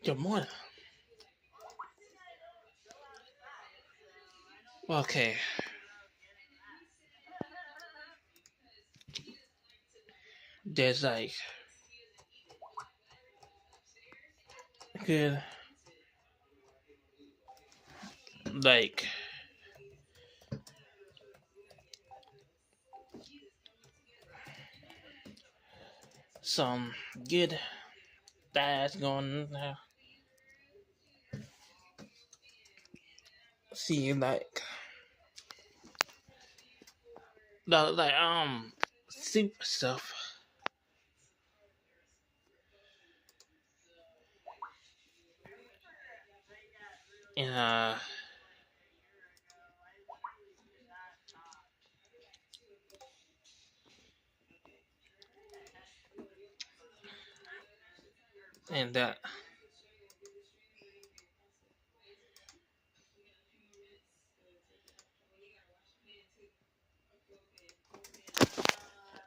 Good morning. Okay, there's good like some good things going now. See like super stuff and and that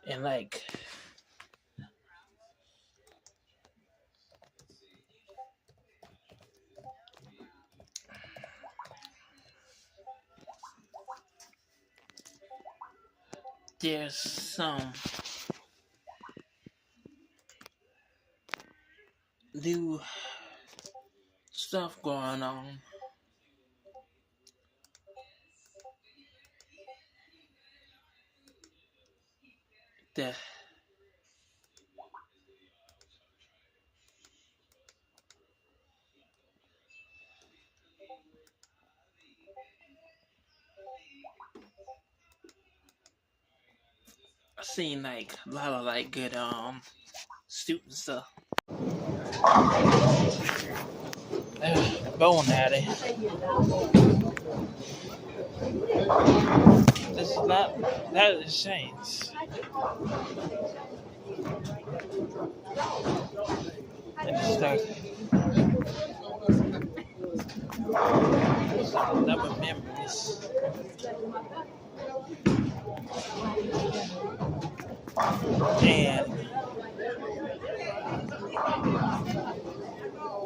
and like there's some new stuff going on that I seen like a lot of like good student stuff. Bone at it. This is not that is changed. And it's like number memories. And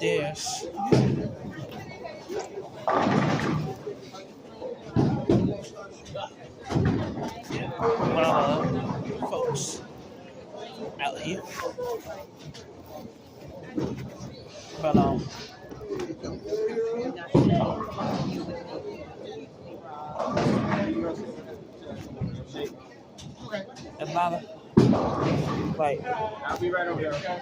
there's folks out here. But a lot of like I'll be right over there, okay?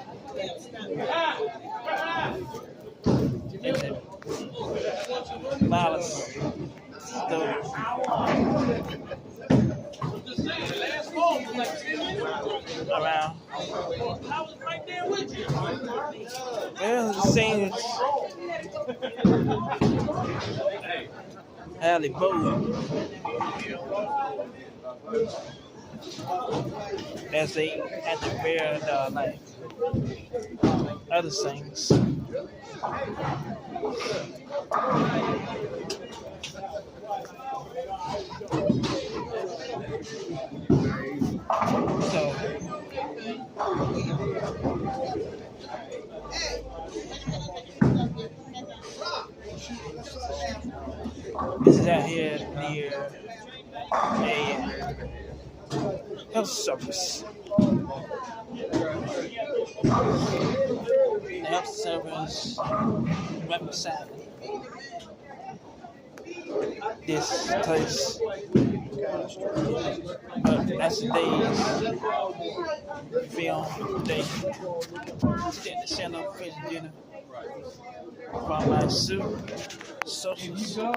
a lot of stuff around. Well, the same Alley Bow as they had to bear the like other things. So this is out here near a health service. The health service right beside this place. But that's the day's film day. Stand the center of dinner from my suit, social.